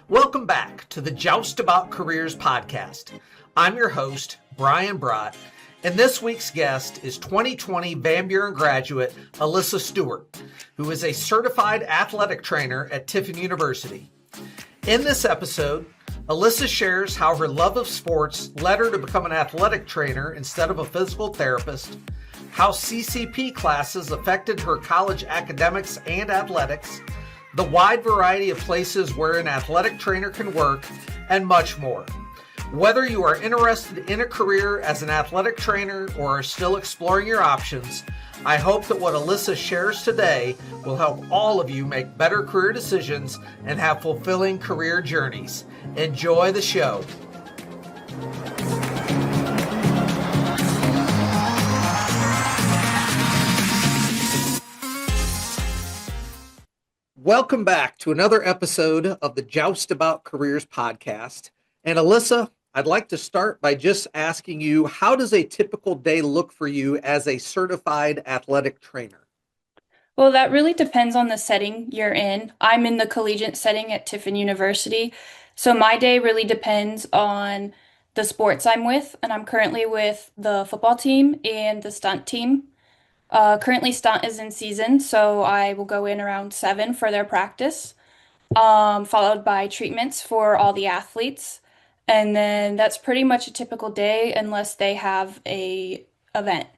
Welcome back to the Joust About Careers podcast. I'm your host, Brian Bratt, and this week's guest is 2020 Van Buren graduate Alyssa Stewart, who is a certified athletic trainer at Tiffin University. In this episode, Alyssa shares how her love of sports led her to become an athletic trainer instead of a physical therapist, how CCP classes affected her college academics and athletics, the wide variety of places where an athletic trainer can work, and much more. Whether you are interested in a career as an athletic trainer or are still exploring your options, I hope that what Alyssa shares today will help all of you make better career decisions and have fulfilling career journeys. Enjoy the show. Welcome back to another episode of the Joust About Careers podcast. And Alyssa, I'd like to start by just asking you, how does a typical day look for you as a certified athletic trainer? Well, that really depends on the setting you're in. I'm in the collegiate setting at Tiffin University, so my day really depends on the sports I'm with, and I'm currently with the football team and the stunt team. Currently, stunt is in season, so I will go in around 7 for their practice, followed by treatments for all the athletes. And then that's pretty much a typical day unless they have a event.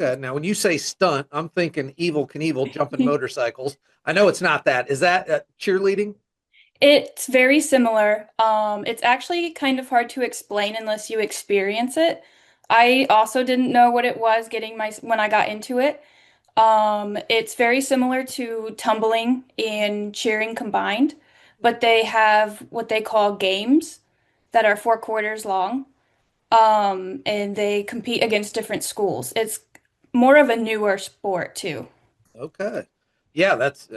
Okay, now when you say stunt, I'm thinking Evel Knievel jumping motorcycles. I know it's not that. Is that cheerleading? It's very similar. It's actually kind of hard to explain unless you experience it. I also didn't know what it was getting my when I got into it. It's very similar to tumbling and cheering combined, but they have what they call games that are 4 quarters long. And they compete against different schools. It's more of a newer sport too. Okay. Yeah, that's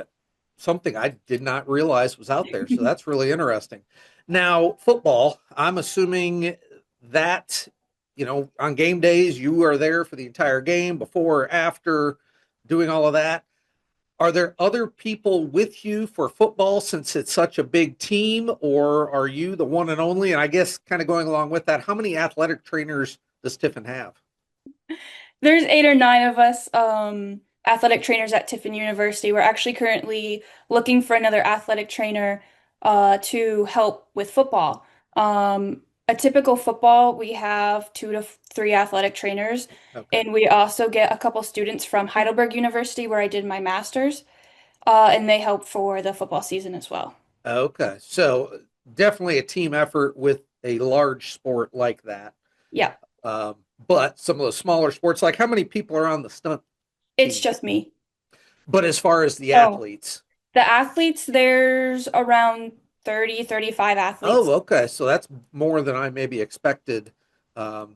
something I did not realize was out there. So that's really interesting. Now, football, I'm assuming that, on game days, you are there for the entire game, before or after, doing all of that. Are there other people with you for football since it's such a big team, or are you the one and only? And I guess kind of going along with that, how many athletic trainers does Tiffin have? There's 8 or 9 of us, athletic trainers at Tiffin University. We're actually currently looking for another athletic trainer to help with football. A typical football, we have 2 to 3 athletic trainers, Okay. and we also get a couple students from Heidelberg University, where I did my master's, and they help for the football season as well. Okay. So definitely a team effort with a large sport like that. Yeah, Um, but some of the smaller sports, like how many people are on the stunt it's team? just me. But as far as the Oh, athletes, the athletes, there's around 30, 35 oh, athletes. okay. So that's more than I maybe expected.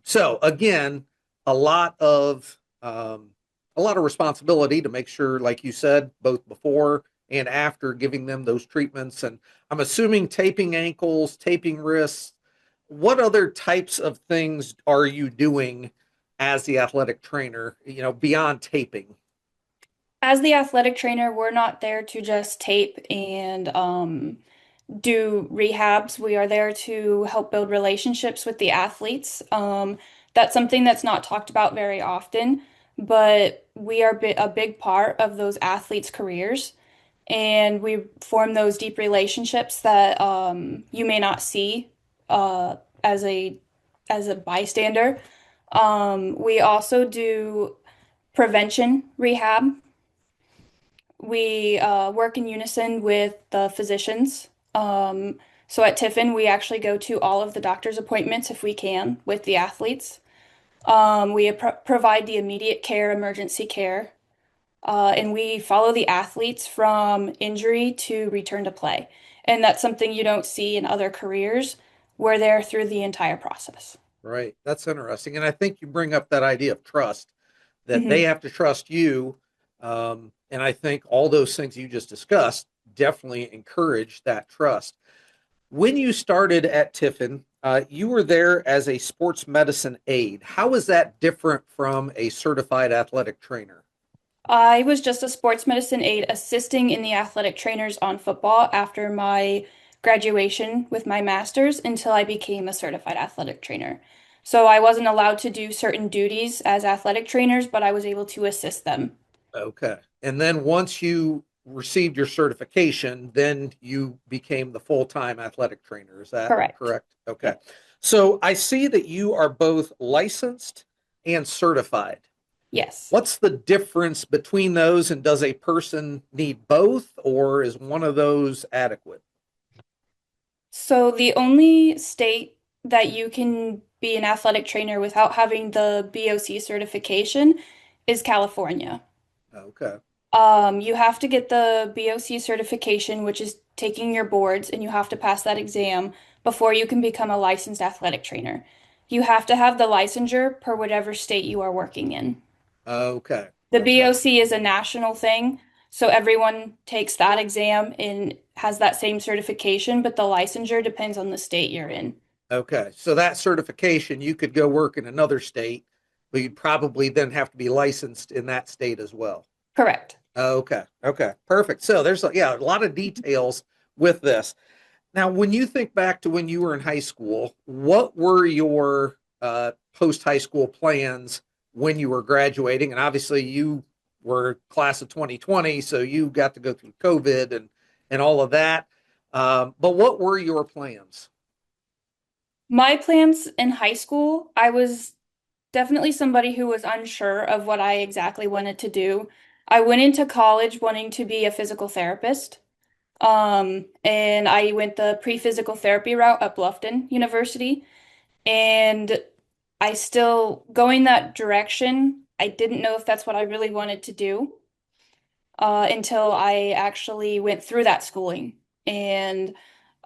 So again, a lot of um, a lot of responsibility to make sure, like you said, both before and after giving them those treatments. And I'm assuming taping ankles, taping wrists. What other types of things are you doing as the athletic trainer, beyond taping? As the athletic trainer, we're not there to just tape and do rehabs. We are there to help build relationships with the athletes. That's something that's not talked about very often, but we are a big part of those athletes' careers, and we form those deep relationships that you may not see uh, as a bystander. We also do prevention rehab. We work in unison with the physicians. So at Tiffin, we actually go to all of the doctor's appointments if we can with the athletes. We provide the immediate care, emergency care, and we follow the athletes from injury to return to play. And that's something you don't see in other careers. We're there through the entire process. Right. That's interesting. And I think you bring up that idea of trust, that they Mhm. have to trust you. And I think all those things you just discussed definitely encourage that trust. When you started at Tiffin, you were there as a sports medicine aide. How is that different from a certified athletic trainer? I was just a sports medicine aide assisting in the athletic trainers on football after my graduation with my master's until I became a certified athletic trainer. So I wasn't allowed to do certain duties as athletic trainers, but I was able to assist them. Okay. And then once you received your certification, then you became the full-time athletic trainer. Is that Correct. correct? Yeah. Okay. So I see that you are both licensed and certified. Yes. What's the difference between those, and does a person need both, or is one of those adequate? So the only state that you can be an athletic trainer without having the BOC certification is California. Okay. You have to get the BOC certification, which is taking your boards, and you have to pass that exam before you can become a licensed athletic trainer. You have to have the licensure per whatever state you are working in. Okay. The Okay. BOC is a national thing, so everyone takes that exam and has that same certification, but the licensure depends on the state you're in. Okay. So that certification, you could go work in another state, but you'd probably then have to be licensed in that state as well. Correct. Okay. Okay. Perfect. So there's yeah, a lot of details with this. Now, when you think back to when you were in high school, what were your post high school plans when you were graduating? And obviously, you were class of 2020, so you got to go through COVID and all of that. But what were your plans? My plans in high school, I was definitely somebody who was unsure of what I exactly wanted to do. I went into college wanting to be a physical therapist. And I went the pre-physical therapy route at Bluffton University. And I still going that direction. I didn't know if that's what I really wanted to do until I actually went through that schooling. And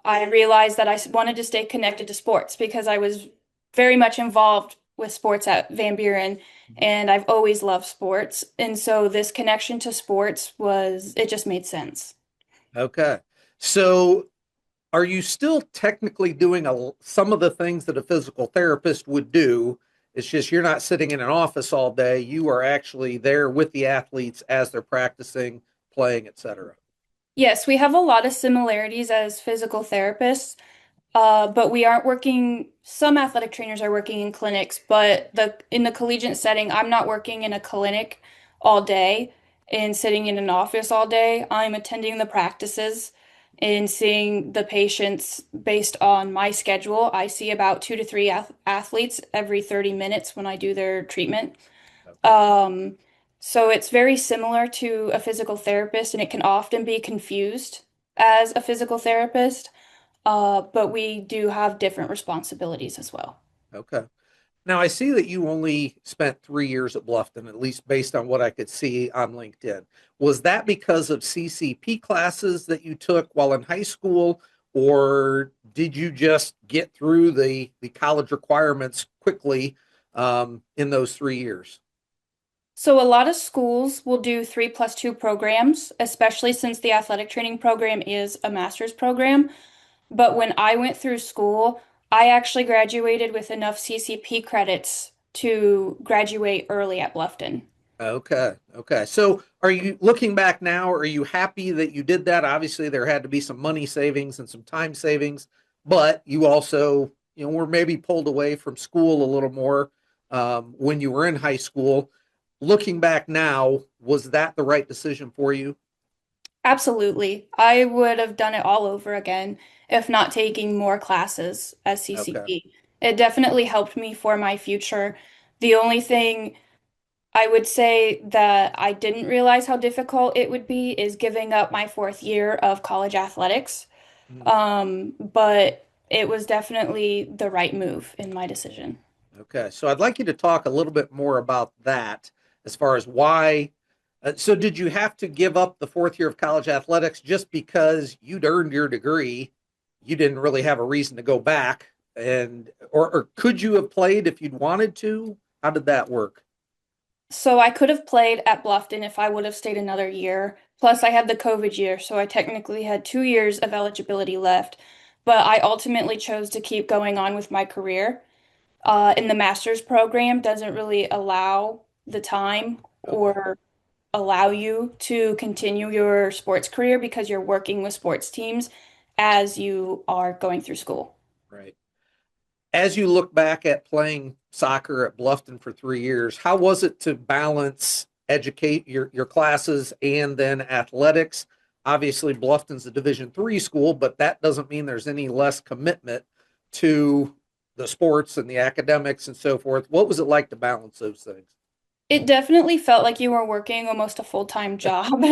I realized that wanted to stay connected to sports because I was very much involved with sports at Van Buren, and I've always loved sports. And so this connection to sports it just made sense. Okay. So are you still technically doing some of the things that a physical therapist would do? It's just you're not sitting in an office all day. You are actually there with the athletes as they're practicing, playing, etc. Yes, we have a lot of similarities as physical therapists. But we aren't working, some athletic trainers are working in clinics, but in the collegiate setting, I'm not working in a clinic all day and sitting in an office all day. I'm attending the practices and seeing the patients based on my schedule. I see about 2 to 3 athletes every 30 minutes when I do their treatment. Okay. Um, so it's very similar to a physical therapist, and it can often be confused as a physical therapist. But we do have different responsibilities as well. Okay. Now I see that you only spent 3 years at Bluffton, at least based on what I could see on LinkedIn. Was that because of CCP classes that you took while in high school, or did you just get through the college requirements quickly in those 3 years? So a lot of schools will do 3+2 programs, especially since the athletic training program is a master's program. But when I went through school, I actually graduated with enough CCP credits to graduate early at Bluffton. Okay. Okay. So are you looking back now? Are you happy that you did that? Obviously, there had to be some money savings and some time savings, but you also, were maybe pulled away from school a little more when you were in high school. Looking back now, was that the right decision for you? Absolutely. I would have done it all over again if not taking more classes as Okay. CCP. It definitely helped me for my future. The only thing I would say that I didn't realize how difficult it would be is giving up my 4th year of college athletics. Mhm. But it was definitely the right move in my decision. Okay. So I'd like you to talk a little bit more about that as far as why. So did you have to give up the 4th year of college athletics just because you'd earned your degree? You didn't really have a reason to go back, and or could you have played if you'd wanted to? How did that work? So I could have played at Bluffton if I would have stayed another year. Plus, I had the COVID year, so I technically had 2 years of eligibility left. But I ultimately chose to keep going on with my career. And the master's program doesn't really allow the time Okay. or allow you to continue your sports career because you're working with sports teams as you are going through school. Right. As you look back at playing soccer at Bluffton for 3 years, how was it to balance educate your classes and then athletics? Obviously, Bluffton's a Division III school, but that doesn't mean there's any less commitment to the sports and the academics and so forth. What was it like to balance those things? It definitely felt like you were working almost a full-time job,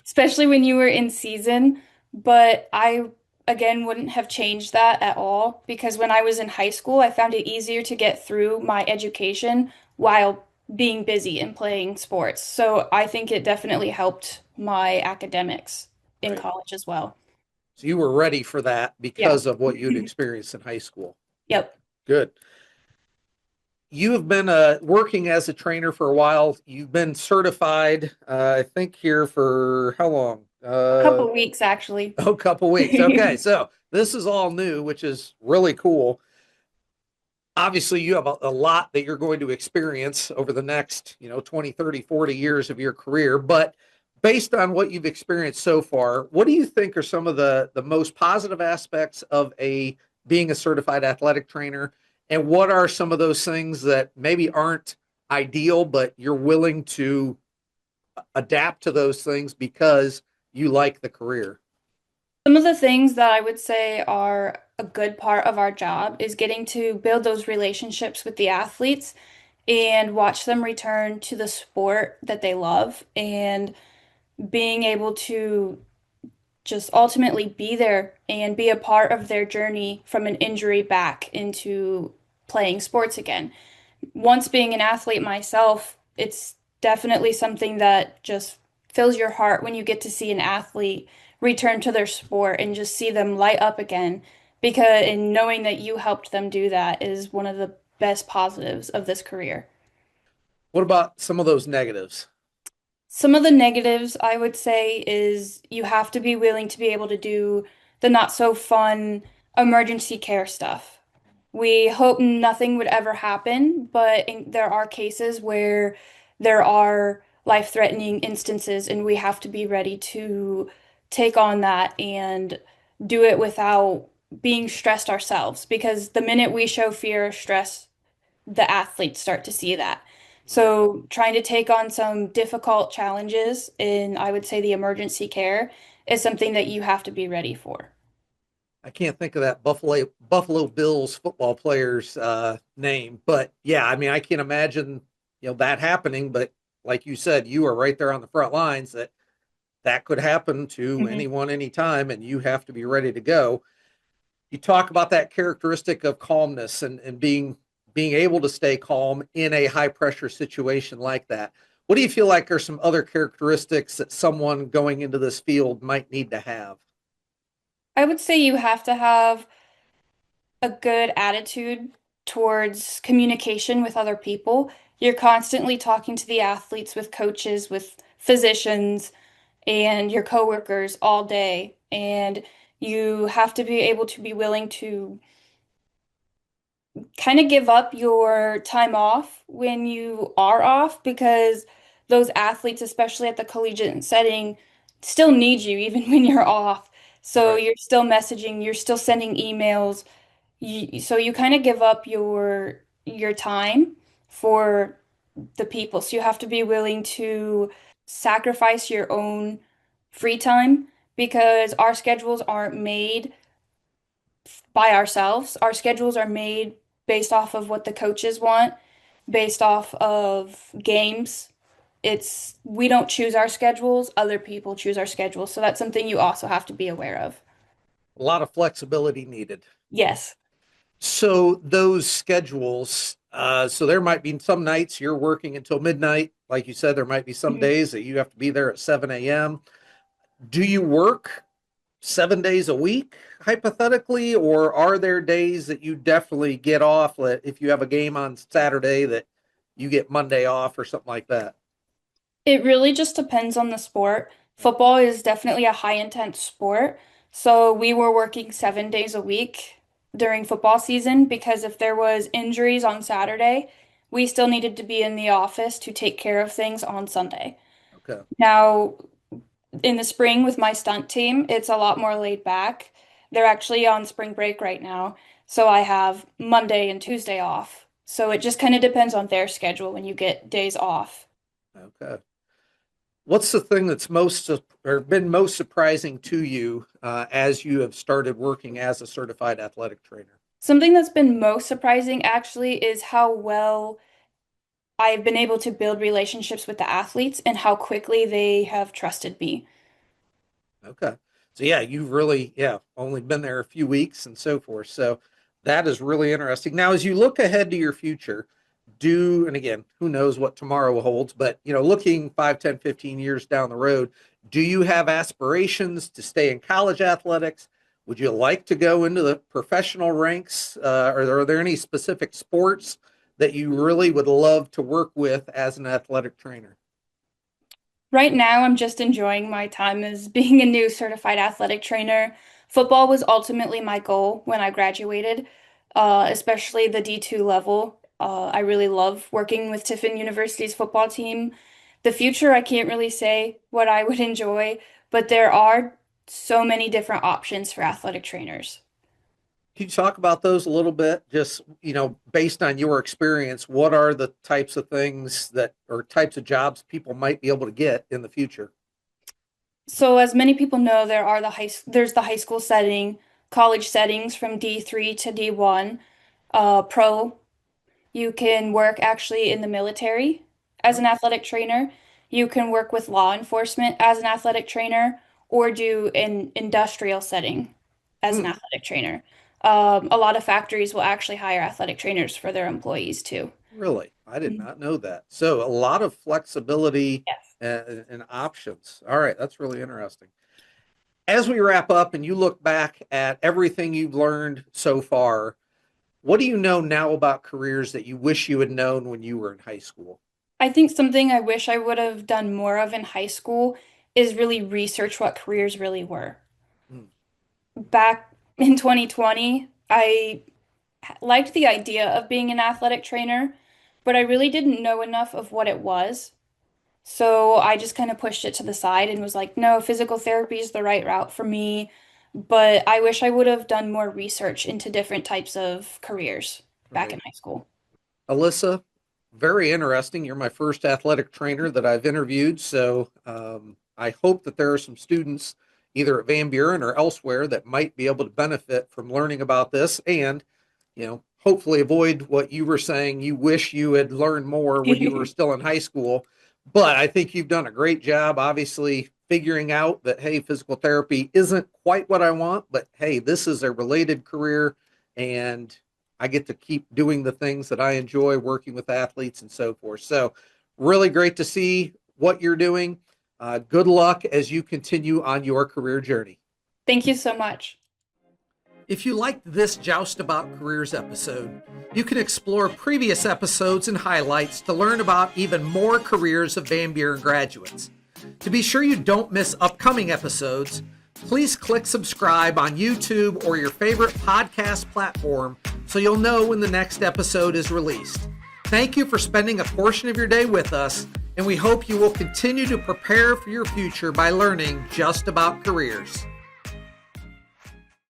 especially when you were in season. But I, again, wouldn't have changed that at all because when I was in high school, I found it easier to get through my education while being busy and playing sports. So I think it definitely helped my academics in Right. college as well. So you were ready for that Yeah. because of what you'd experienced in high school. Yep. Good. You have been working as a trainer for a while. You've been certified, I think, here for how long? A couple weeks actually. A couple weeks. Okay, so this is all new, which is really cool. Obviously, you have a lot that you're going to experience over the next, 20, 30, 40 years of your career. But based on what you've experienced so far, what do you think are some of the most positive aspects of a being a certified athletic trainer? And what are some of those things that maybe aren't ideal, but you're willing to adapt to those things because you like the career? Some of the things that I would say are a good part of our job is getting to build those relationships with the athletes and watch them return to the sport that they love and being able to just ultimately be there and be a part of their journey from an injury back into playing sports again. Once being an athlete myself, it's definitely something that just fills your heart when you get to see an athlete return to their sport and just see them light up again. Because in knowing that you helped them do that is one of the best positives of this career. What about some of those negatives? Some of the negatives I would say is you have to be willing to be able to do the not so fun emergency care stuff. We hope nothing would ever happen, but there are cases where there are life-threatening instances, and we have to be ready to take on that and do it without being stressed ourselves. Because the minute we show fear or stress, the athletes start to see that. Right. So, trying to take on some difficult challenges in, I would say, the emergency care is something that you have to be ready for. I can't think of that Buffalo Bills football player's name, but yeah, I mean, I can't imagine that happening. But like you said, you are right there on the front lines that could happen to Mhm. anyone, anytime, and you have to be ready to go. You talk about that characteristic of calmness and being able to stay calm in a high pressure situation like that. What do you feel like are some other characteristics that someone going into this field might need to have? I would say you have to have a good attitude towards communication with other people. You're constantly talking to the athletes, with coaches, with physicians, and your coworkers all day. And you have to be able to be willing to kind of give up your time off when you are off because those athletes, especially at the collegiate setting, still need you even when you're off. So Right. you're still messaging, you're still sending emails. So you kind of give up your time for the people. So you have to be willing to sacrifice your own free time because our schedules aren't made by ourselves. Our schedules are made based off of what the coaches want, based off of games. It's we don't choose our schedules, other people choose our schedules. So that's something you also have to be aware of. A lot of flexibility needed. Yes. So those schedules, so there might be some nights you're working until midnight. Like you said, there might be some Mhm. days that you have to be there at 7 a.m. Do you work 7 days a week, hypothetically, or are there days that you definitely get off? If you have a game on Saturday, that you get Monday off or something like that? It really just depends on the sport. Football is definitely a high intense sport. So we were working 7 days a week during football season because if there was injuries on Saturday, we still needed to be in the office to take care of things on Sunday. Okay. Now, in the spring with my stunt team, it's a lot more laid back. They're actually on spring break right now, so I have Monday and Tuesday off. So it just kind of depends on their schedule when you get days off. Okay. What's the thing that's most or been most surprising to you as you have started working as a certified athletic trainer? Something that's been most surprising actually is how well I've been able to build relationships with the athletes and how quickly they have trusted me. Okay. So yeah, you've really, only been there a few weeks and so forth. So that is really interesting. Now, as you look ahead to your future, and again, who knows what tomorrow holds, but looking 5, 10, 15 years down the road, do you have aspirations to stay in college athletics? Would you like to go into the professional ranks? Are there any specific sports that you really would love to work with as an athletic trainer? Right now, I'm just enjoying my time as being a new certified athletic trainer. Football was ultimately my goal when I graduated, especially the D2 level. I really love working with Tiffin University's football team. The future, I can't really say what I would enjoy, but there are so many different options for athletic trainers. Can you talk about those a little bit? Just, based on your experience, what are the types of things that or types of jobs people might be able to get in the future? So, as many people know, there's the high school setting, college settings from D3 to D1, pro. You can work actually in the military as Oh, an athletic trainer. You can work with law enforcement as an athletic trainer, or do an industrial setting as an hmm, athletic trainer. A lot of factories will actually hire athletic trainers for their employees too. really? I did Mhm. not know that. So a lot of flexibility Yes. and options. All right, that's really interesting. As we wrap up and you look back at everything you've learned so far, what do you know now about careers that you wish you had known when you were in high school? I think something I wish I would have done more of in high school is really research what careers really were. Hmm, Back in 2020, I liked the idea of being an athletic trainer, but I really didn't know enough of what it was. So I just kind of pushed it to the side and was like, no, physical therapy is the right route for me. But I wish I would have done more research into different types of careers back right. in high school. Alyssa, very interesting. You're my first athletic trainer that I've interviewed. So I hope that there are some students either at Van Buren or elsewhere that might be able to benefit from learning about this and, hopefully avoid what you were saying. You wish you had learned more when you were still in high school. But I think you've done a great job, obviously, figuring out that, hey, physical therapy isn't quite what I want, but hey, this is a related career. And I get to keep doing the things that I enjoy working with athletes and so forth. So, really great to see what you're doing. Good luck as you continue on your career journey. Thank you so much. If you liked this Joust About Careers episode, you can explore previous episodes and highlights to learn about even more careers of Van Buren graduates. To be sure you don't miss upcoming episodes, please click subscribe on YouTube or your favorite podcast platform so you'll know when the next episode is released. Thank you for spending a portion of your day with us, and we hope you will continue to prepare for your future by learning just about careers.